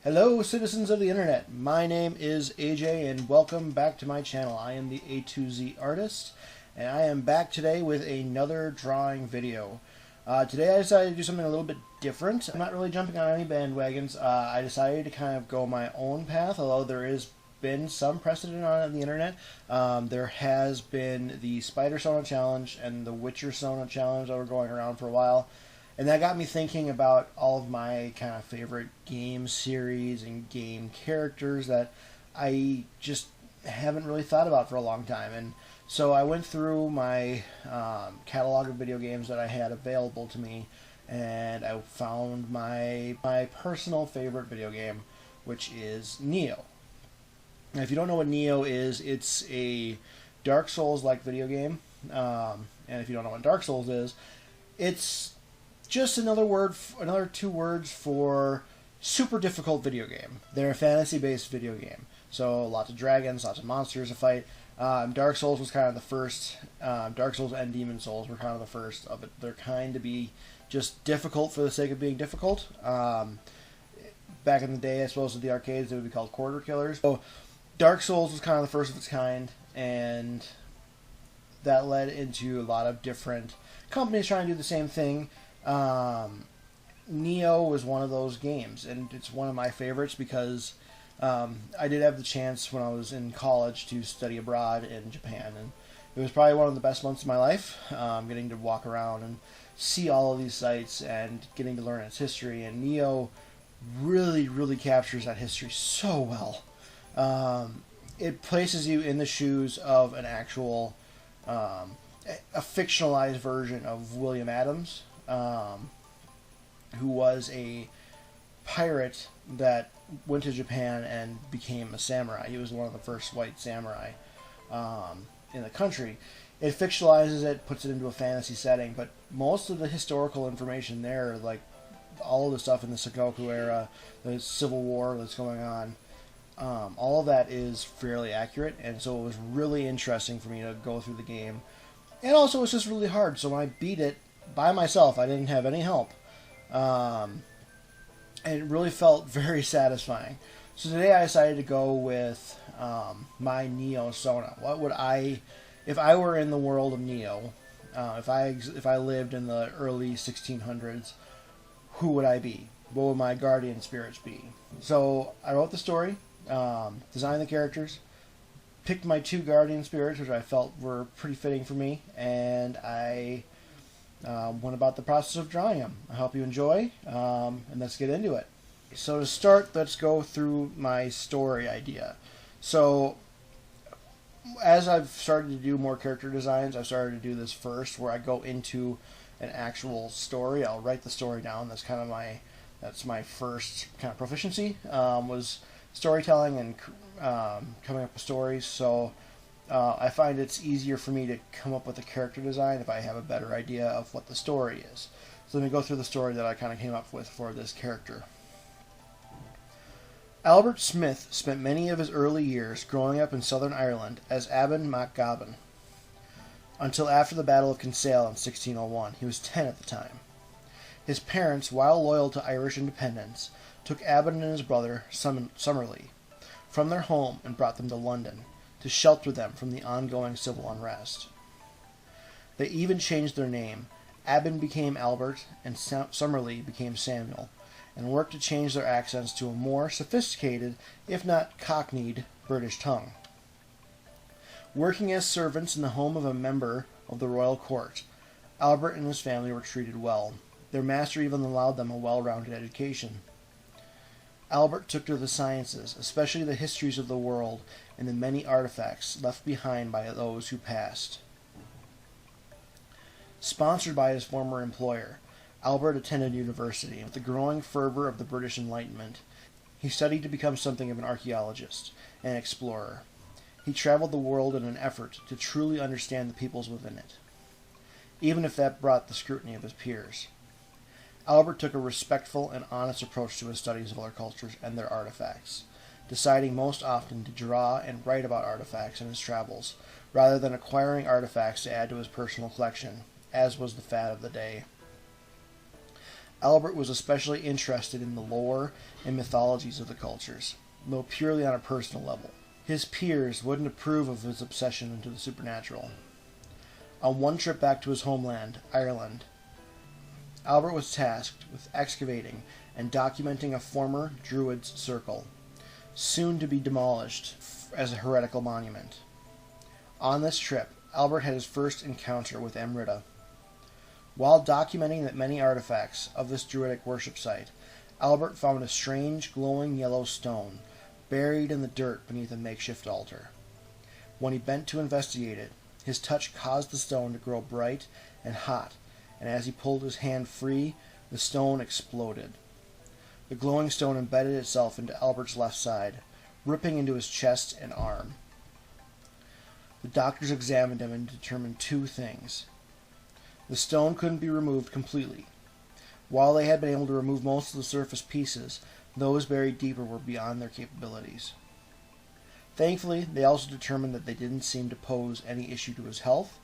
Hello, citizens of the internet. My name is AJ, and welcome back to my channel. I am the A2Z artist, and I am back today with another drawing video. Today I decided to do something a little bit different. I'm not really jumping on any bandwagons. I decided to kind of go my own path, although there has been some precedent on it on the internet. There has been the Spider-Sona challenge and the Witcher-Sona challenge that were going around for a while. And that got me thinking about all of my kind of favorite game series and game characters that I just haven't really thought about for a long time. And so I went through my catalog of video games that I had available to me, and I found my personal favorite video game, which is Nioh. Now, if you don't know what Nioh is, it's a Dark Souls-like video game. And if you don't know what Dark Souls is, it's just another two words for super difficult video game. They're a fantasy-based video game, so lots of dragons, lots of monsters to fight. Dark Souls was kind of the first. Dark Souls and Demon Souls were kind of the first of their kind to be just difficult for the sake of being difficult. Back in the day, I suppose with the arcades, they would be called quarter killers. So Dark Souls was kind of the first of its kind, and that led into a lot of different companies trying to do the same thing. Nioh was one of those games, and it's one of my favorites because I did have the chance when I was in college to study abroad in Japan, and it was probably one of the best months of my life, getting to walk around and see all of these sites and getting to learn its history. And Nioh really captures that history so well. It places you in the shoes of an actual a fictionalized version of William Adams, who was a pirate that went to Japan and became a samurai. He was one of the first white samurai in the country. It fictionalizes it, puts it into a fantasy setting, but most of the historical information there, like all of the stuff in the Sengoku era, the Civil War that's going on, all of that is fairly accurate, and so it was really interesting for me to go through the game. And also, it was just really hard, so when I beat it by myself, I didn't have any help. And it really felt very satisfying. So today I decided to go with my nioh-sona. What would if I were in the world of Nioh, if I lived in the early 1600s, who would I be? What would my guardian spirits be? So I wrote the story, designed the characters, picked my two guardian spirits, which I felt were pretty fitting for me, and I went about the process of drawing them. I hope you enjoy, and let's get into it. So to start, let's go through my story idea. So as I've started to do more character designs, I've started to do this first, where I go into an actual story. I'll write the story down. That's my first kind of proficiency, was storytelling and coming up with stories. So I find it's easier for me to come up with a character design if I have a better idea of what the story is. So let me go through the story that I kind of came up with for this character. Albert Smith spent many of his early years growing up in southern Ireland as Aban Mac Gabhan, until after the Battle of Kinsale in 1601. He was 10 at the time. His parents, while loyal to Irish independence, took Aban and his brother, Summerlee, from their home and brought them to London to shelter them from the ongoing civil unrest. They even changed their name. Aban became Albert, and Summerlee became Samuel, and worked to change their accents to a more sophisticated, if not cockneyed, British tongue. Working as servants in the home of a member of the royal court, Albert and his family were treated well. Their master even allowed them a well-rounded education. Albert took to the sciences, especially the histories of the world and the many artifacts left behind by those who passed. Sponsored by his former employer, Albert attended university. With the growing fervor of the British Enlightenment, he studied to become something of an archaeologist and explorer. He traveled the world in an effort to truly understand the peoples within it, even if that brought the scrutiny of his peers. Albert took a respectful and honest approach to his studies of other cultures and their artifacts, deciding most often to draw and write about artifacts in his travels, rather than acquiring artifacts to add to his personal collection, as was the fad of the day. Albert was especially interested in the lore and mythologies of the cultures, though purely on a personal level. His peers wouldn't approve of his obsession into the supernatural. On one trip back to his homeland, Ireland, Albert was tasked with excavating and documenting a former Druid's circle, soon to be demolished as a heretical monument. On this trip, Albert had his first encounter with Amrita. While documenting the many artifacts of this Druidic worship site, Albert found a strange glowing yellow stone buried in the dirt beneath a makeshift altar. When he bent to investigate it, his touch caused the stone to grow bright and hot, and as he pulled his hand free, the stone exploded. The glowing stone embedded itself into Albert's left side, ripping into his chest and arm. The doctors examined him and determined two things. The stone couldn't be removed completely. While they had been able to remove most of the surface pieces, those buried deeper were beyond their capabilities. Thankfully, they also determined that they didn't seem to pose any issue to his health,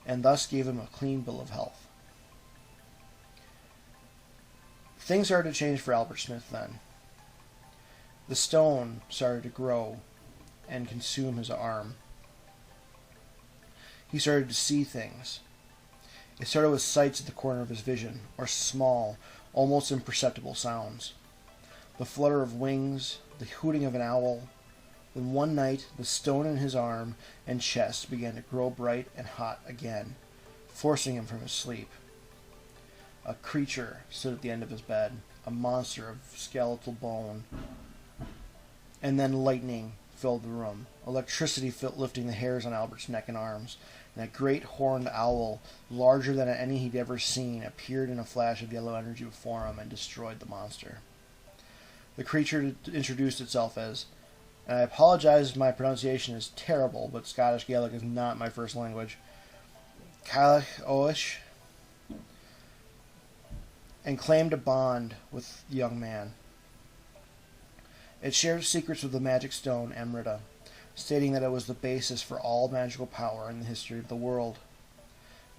and thus gave him a clean bill of health. Things started to change for Albert Smith then. The stone started to grow and consume his arm. He started to see things. It started with sights at the corner of his vision, or small, almost imperceptible sounds. The flutter of wings, the hooting of an owl. Then one night, the stone in his arm and chest began to grow bright and hot again, forcing him from his sleep. A creature stood at the end of his bed, a monster of skeletal bone. And then lightning filled the room, electricity lifting the hairs on Albert's neck and arms, and a great horned owl, larger than any he'd ever seen, appeared in a flash of yellow energy before him and destroyed the monster. The creature introduced itself as, and I apologize if my pronunciation is terrible, but Scottish Gaelic is not my first language, Cailleach Oish, and claimed a bond with the young man. It shared secrets with the magic stone Amrita, stating that it was the basis for all magical power in the history of the world.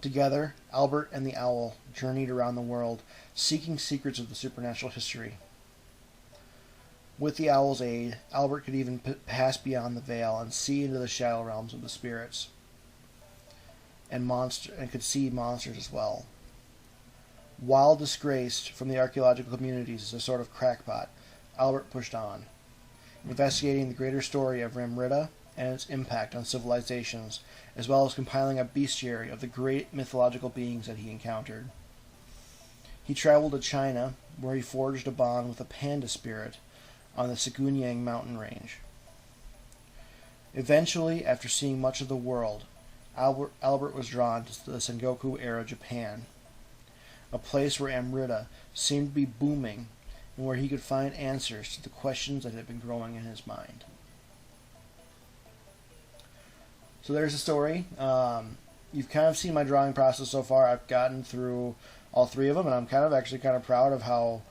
Together, Albert and the owl journeyed around the world, seeking secrets of the supernatural history. With the owl's aid, Albert could even pass beyond the veil and see into the shadow realms of the spirits, and could see monsters as well. While disgraced from the archaeological communities as a sort of crackpot, Albert pushed on, investigating the greater story of Amrita and its impact on civilizations, as well as compiling a bestiary of the great mythological beings that he encountered. He traveled to China, where he forged a bond with a panda spirit on the Segunyang mountain range. Eventually, after seeing much of the world, Albert was drawn to the Sengoku-era Japan, a place where Amrita seemed to be booming and where he could find answers to the questions that had been growing in his mind. So there's the story. You've kind of seen my drawing process so far. I've gotten through all three of them, and I'm kind of proud of how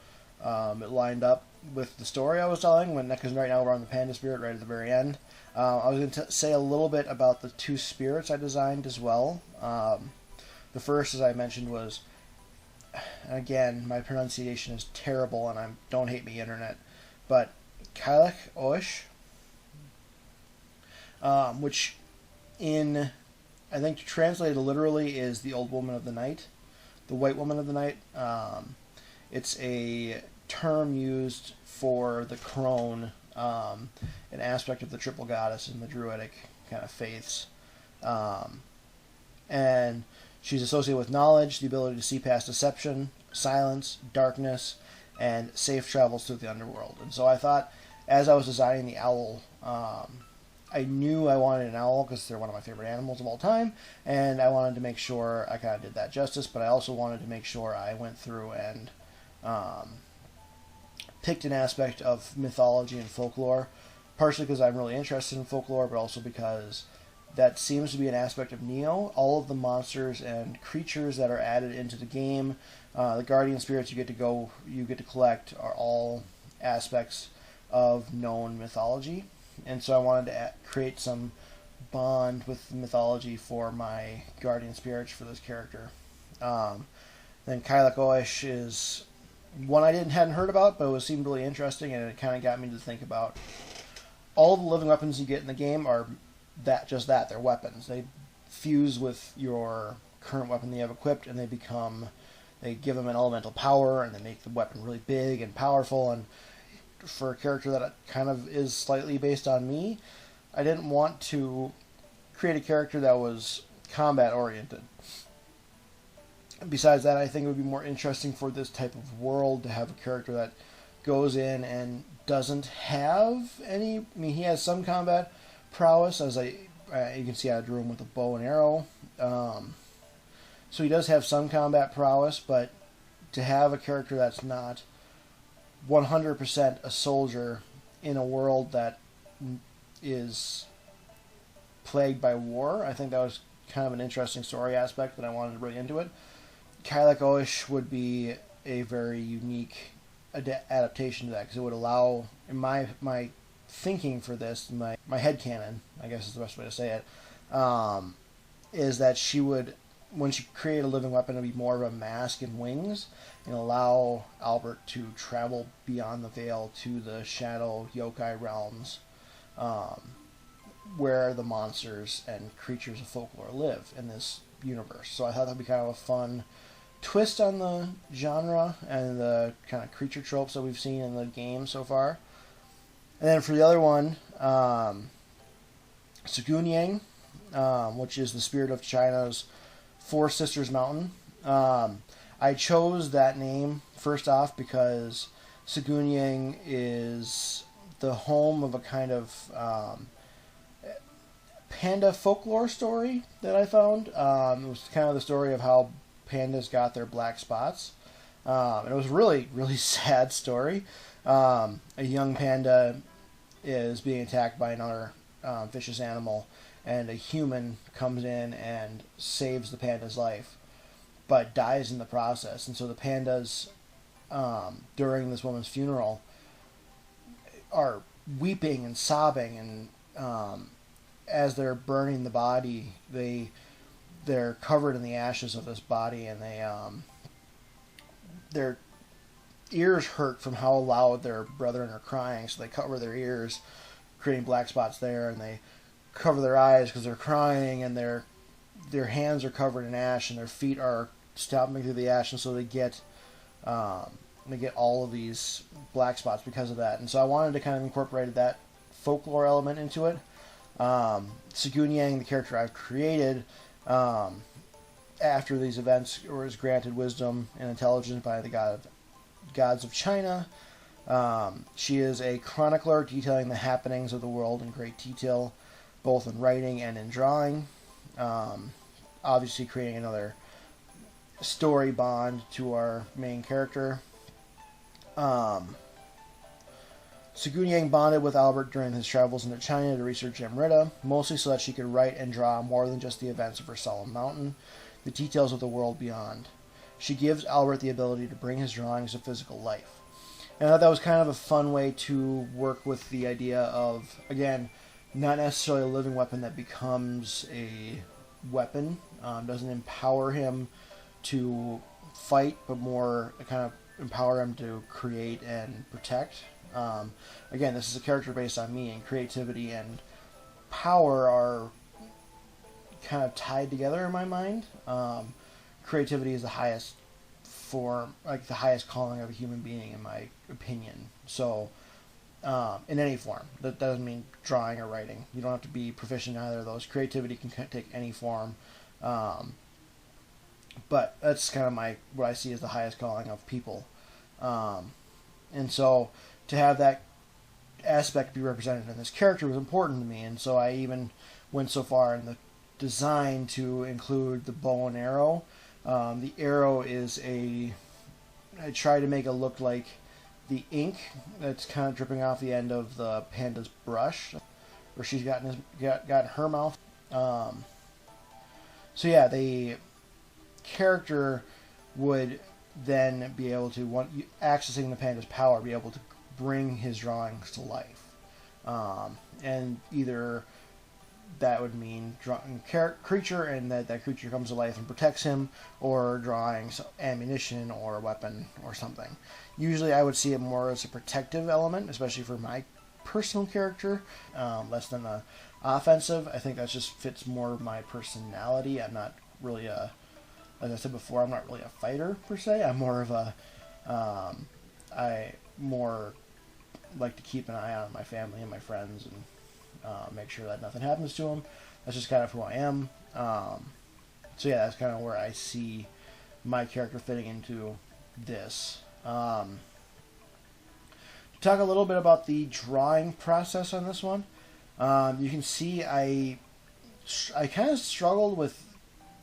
it lined up with the story I was telling, because right now we're on the panda spirit right at the very end. I was going to say a little bit about the two spirits I designed as well. The first, as I mentioned, was, and again, my pronunciation is terrible, and don't hate me, internet, but Cailleach Oish, which I think translated literally is the old woman of the night, the white woman of the night. It's a term used for the crone, an aspect of the triple goddess in the Druidic kind of faiths. And she's associated with knowledge, the ability to see past deception, silence, darkness, and safe travels through the underworld. And so I thought, as I was designing the owl, I knew I wanted an owl because they're one of my favorite animals of all time, and I wanted to make sure I kind of did that justice, but I also wanted to make sure I went through and picked an aspect of mythology and folklore, partially because I'm really interested in folklore, but also because that seems to be an aspect of Nioh. All of the monsters and creatures that are added into the game, the guardian spirits you get to collect, are all aspects of known mythology. And so I wanted to create some bond with the mythology for my guardian spirits for this character. Then Cailleach Oish is one I hadn't heard about, but it seemed really interesting, and it kind of got me to think about all the living weapons you get in the game are just that. They're weapons. They fuse with your current weapon that you have equipped, and they give them an elemental power, and they make the weapon really big and powerful. And for a character that kind of is slightly based on me, I didn't want to create a character that was combat oriented. Besides that, I think it would be more interesting for this type of world to have a character that goes in and doesn't have any. I mean, he has some combat prowess, as you can see, I drew him with a bow and arrow. So he does have some combat prowess, but to have a character that's not 100% a soldier in a world that is plagued by war, I think that was kind of an interesting story aspect that I wanted to bring into it. Kylek Oish would be a very unique adaptation to that, because it would allow, in my thinking for this, my headcanon, I guess is the best way to say it, is that she would, when she created a living weapon, it would be more of a mask and wings, and allow Albert to travel beyond the veil to the shadow yokai realms, where the monsters and creatures of folklore live in this universe. So I thought that would be kind of a fun twist on the genre and the kind of creature tropes that we've seen in the game so far. And then for the other one, Sugunyang, which is the spirit of China's Four Sisters Mountain. I chose that name first off because Sugunyang is the home of a kind of panda folklore story that I found. It was kind of the story of how pandas got their black spots. And it was a really, really sad story. A young panda is being attacked by another vicious animal, and a human comes in and saves the panda's life, but dies in the process. And so the pandas, during this woman's funeral, are weeping and sobbing, and as they're burning the body, they're covered in the ashes of this body, and their ears hurt from how loud their brethren are crying, so they cover their ears, creating black spots there, and they cover their eyes because they're crying, and their hands are covered in ash, and their feet are stomping through the ash, and so they get all of these black spots because of that. And so I wanted to kind of incorporate that folklore element into it. Sugunyang, the character I've created, after these events, was granted wisdom and intelligence by the gods of China. She is a chronicler detailing the happenings of the world in great detail, both in writing and in drawing. Obviously creating another story bond to our main character. Sugunyang bonded with Albert during his travels into China to research Amrita, mostly so that she could write and draw more than just the events of her solemn mountain, the details of the world beyond. She gives Albert the ability to bring his drawings to physical life. And I thought that was kind of a fun way to work with the idea of, again, not necessarily a living weapon that becomes a weapon, doesn't empower him to fight, but more kind of empower him to create and protect. Again, this is a character based on me, and creativity and power are kind of tied together in my mind. Creativity is the highest form, like the highest calling of a human being, in my opinion. So, in any form. That doesn't mean drawing or writing. You don't have to be proficient in either of those. Creativity can take any form. But that's kind of what I see as the highest calling of people. And so to have that aspect be represented in this character was important to me. And so I even went so far in the design to include the bow and arrow. The arrow is I try to make it look like the ink that's kind of dripping off the end of the panda's brush, where she's got in her mouth. So yeah, the character would then be able to, accessing the panda's power, be able to bring his drawings to life, and either that would mean drawing creature, and that creature comes to life and protects him, or drawing ammunition or a weapon or something. Usually I would see it more as a protective element, especially for my personal character, less than a offensive. I think that just fits more of my personality. I'm not really as I said before, I'm not really a fighter per se. I'm more of a, I more like to keep an eye on my family and my friends, and make sure that nothing happens to them. That's just kind of who I am. So yeah, that's kind of where I see my character fitting into this. To talk a little bit about the drawing process on this one, you can see I kind of struggled with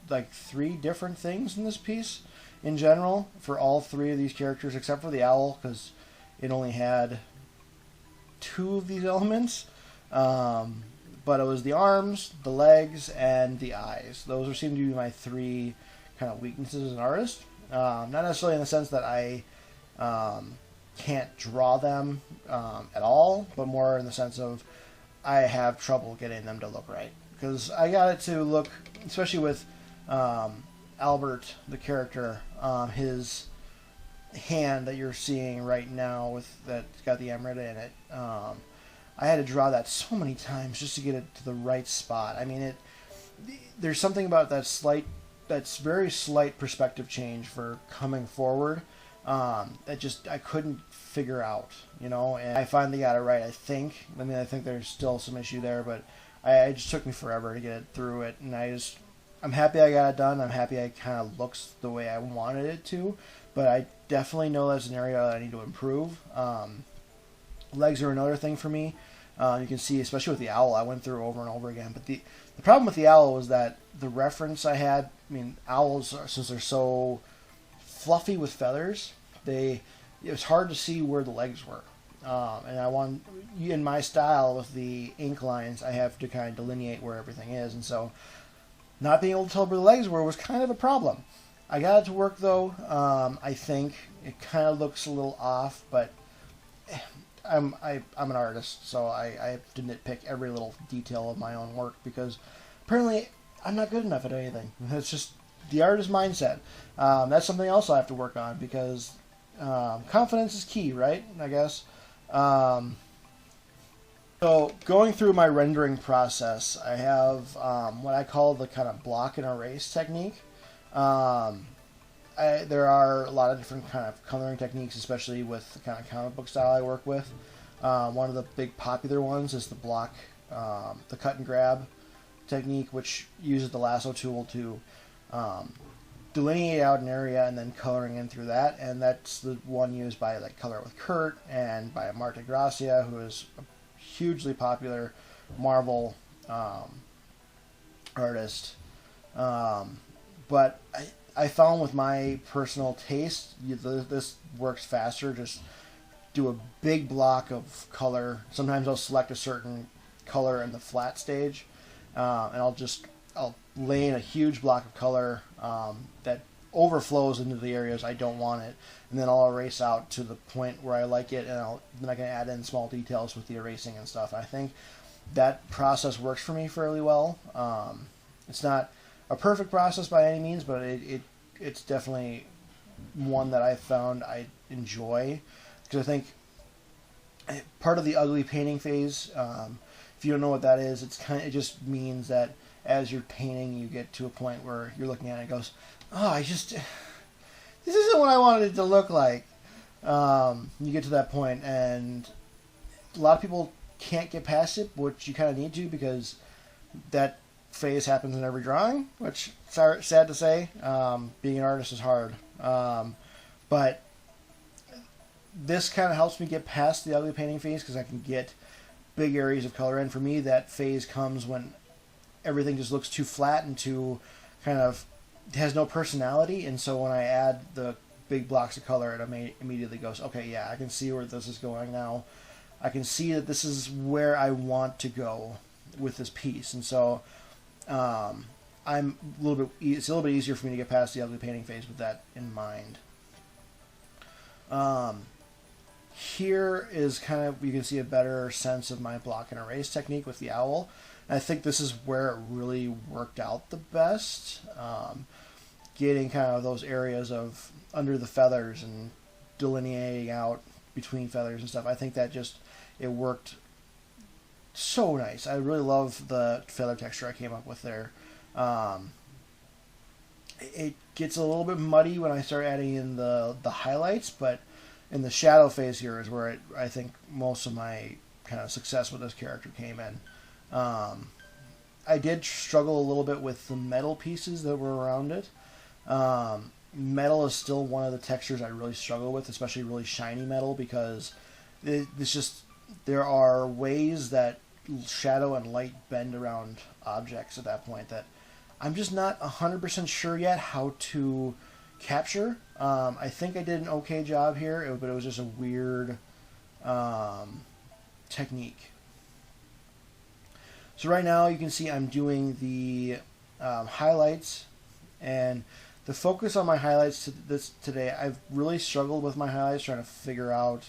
like 3 different things in this piece in general for all 3 of these characters, except for the owl, because it only had 2 of these elements. But it was the arms, the legs, and the eyes. Those seem to be my 3 kind of weaknesses as an artist. Not necessarily in the sense that I can't draw them at all, but more in the sense of I have trouble getting them to look right. Because I got it to look, especially with Albert, the character, his hand that you're seeing right now with that's got the emerald in it. I had to draw that so many times just to get it to the right spot. I mean, there's something about that's very slight perspective change for coming forward that just I couldn't figure out, and I finally got it right. I think there's still some issue there, but it just took me forever to get it through it, and I'm happy I got it done. I'm happy it kind of looks the way I wanted it to, but I definitely know that's an area that I need to improve. Legs are another thing for me. You can see, especially with the owl, I went through over and over again. But the problem with the owl was that the reference I had, owls, since they're so fluffy with feathers, it was hard to see where the legs were. And in my style with the ink lines, I have to kind of delineate where everything is. And so not being able to tell where the legs were was kind of a problem. I got it to work, though. I think it kind of looks a little off, but I'm an artist, so I have to nitpick every little detail of my own work, because apparently I'm not good enough at anything. It's just the artist mindset. That's something else I have to work on, because confidence is key, right? I guess. So going through my rendering process, I have what I call the kind of block and erase technique. There are a lot of different kind of coloring techniques, especially with the kind of comic book style I work with. One of the big popular ones is the block, the cut and grab technique, which uses the lasso tool to delineate out an area and then coloring in through that. And that's the one used by like Color with Kurt and by Marta Gracia, who is a hugely popular Marvel artist. But I found with my personal taste, this works faster. Just do a big block of color. Sometimes I'll select a certain color in the flat stage, and I'll lay in a huge block of color that overflows into the areas I don't want it, and then I'll erase out to the point where I like it, and then I can add in small details with the erasing and stuff. I think that process works for me fairly well. It's not a perfect process by any means, but it's definitely one that I found I enjoy, because I think part of the ugly painting phase, if you don't know what that is, it just means that as you're painting, you get to a point where you're looking at it and goes, this isn't what I wanted it to look like. You get to that point, and a lot of people can't get past it, which you kind of need to, because that phase happens in every drawing, which, sad to say, being an artist is hard. But this kind of helps me get past the ugly painting phase, because I can get big areas of color in. For me, that phase comes when everything just looks too flat and too kind of has no personality, and so when I add the big blocks of color, it immediately goes, okay, yeah, I can see where this is going now. I can see that this is where I want to go with this piece, and so it's a little bit easier for me to get past the ugly painting phase with that in mind. Here is kind of, you can see a better sense of my block and erase technique with the owl. And I think this is where it really worked out the best. Getting kind of those areas of under the feathers and delineating out between feathers and stuff. I think that just, it worked so nice. I really love the feather texture I came up with there. It gets a little bit muddy when I start adding in the highlights, but in the shadow phase here is where I think most of my kind of success with this character came in. I did struggle a little bit with the metal pieces that were around it. Metal is still one of the textures I really struggle with, especially really shiny metal, because it's just, there are ways that shadow and light bend around objects at that point that I'm just not 100% sure yet how to capture. I think I did an okay job here, but it was just a weird technique. So right now you can see I'm doing the highlights, and the focus on my highlights today, I've really struggled with my highlights, trying to figure out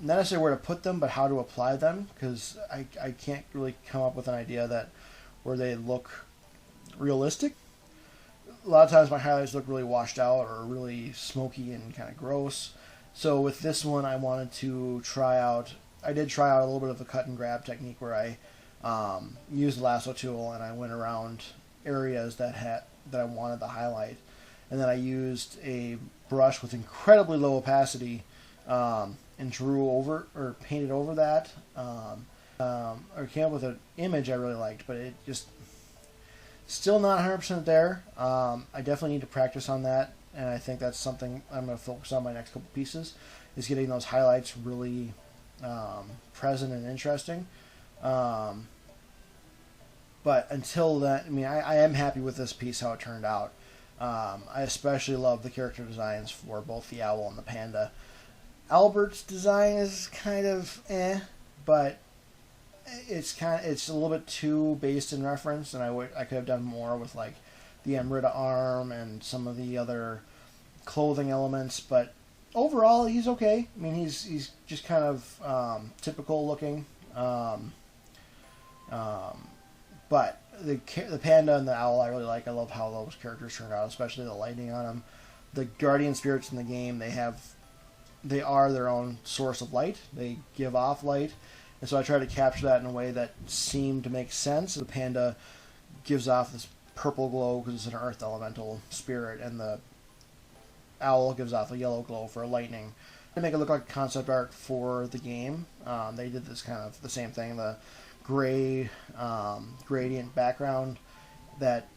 not necessarily where to put them, but how to apply them, because I can't really come up with an idea where they look realistic. A lot of times my highlights look really washed out or really smoky and kind of gross. So with this one, I wanted to I did try out a little bit of a cut and grab technique where I used the lasso tool and I went around areas that I wanted the highlight, and then I used a brush with incredibly low opacity and drew over or painted over that. I came up with an image I really liked, but it just still not 100% there. I definitely need to practice on that, and I think that's something I'm going to focus on my next couple pieces, is getting those highlights really present and interesting. But until then, I mean, I am happy with this piece, how it turned out. I especially love the character designs for both the owl and the panda. Albert's design is kind of but it's a little bit too based in reference, and I could have done more with like the Emerita arm and some of the other clothing elements. But overall, he's okay. I mean, he's just kind of typical looking. But the panda and the owl I really like. I love how those characters turned out, especially the lighting on them. The guardian spirits in the game, they are their own source of light. They give off light. And so I tried to capture that in a way that seemed to make sense. The panda gives off this purple glow because it's an earth elemental spirit, and the owl gives off a yellow glow for lightning. To make it look like concept art for the game, they did this kind of the same thing, the gray gradient background that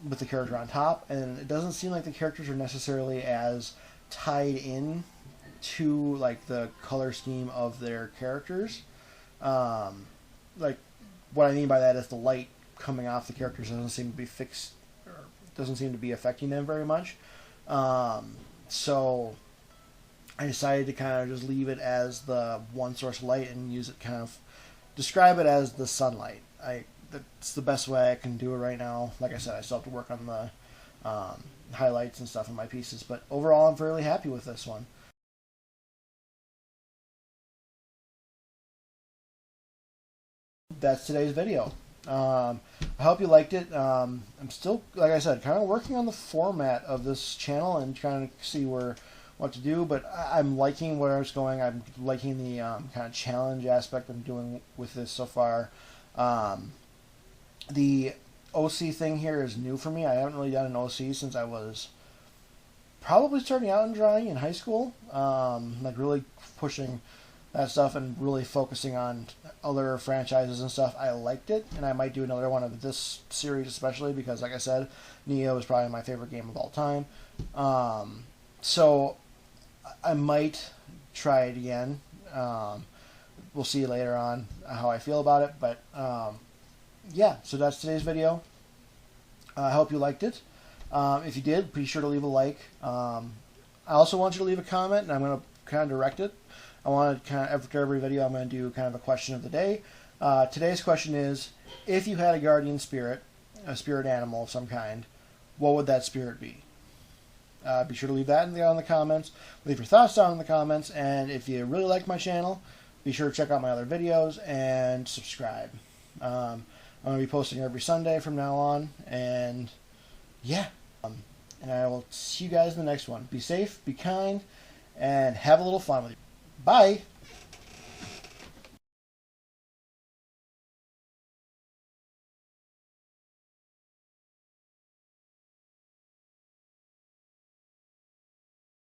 with the character on top, and it doesn't seem like the characters are necessarily as tied in to like the color scheme of their characters. Like what I mean by that is the light coming off the characters doesn't seem to be fixed, or doesn't seem to be affecting them very much. So I decided to kind of just leave it as the one source of light and use it, kind of describe it as the sunlight. That's the best way I can do it right now. Like I said, I still have to work on the highlights and stuff in my pieces, but overall I'm fairly happy with this one. That's today's video. I hope you liked it. I'm still, like I said, kind of working on the format of this channel and trying to see what to do, but I'm liking where it's going. I'm liking the kind of challenge aspect I'm doing with this so far. The OC thing here is new for me. I haven't really done an OC since I was probably starting out in drawing in high school, like really pushing that stuff and really focusing on other franchises and stuff. I liked it, and I might do another one of this series, especially because, like I said, Nioh is probably my favorite game of all time. So I might try it again. We'll see later on how I feel about it, but yeah, so that's today's video. I hope you liked it. If you did, be sure to leave a like. I also want you to leave a comment, and I'm going to kind of direct it. I want to kind of, after every video, I'm going to do kind of a question of the day. Today's question is, if you had a guardian spirit, a spirit animal of some kind, what would that spirit be? Be sure to leave that down in the comments. Leave your thoughts down in the comments, and if you really like my channel, be sure to check out my other videos and subscribe. I'm going to be posting every Sunday from now on, and yeah, and I will see you guys in the next one. Be safe, be kind, and have a little fun with you. Bye!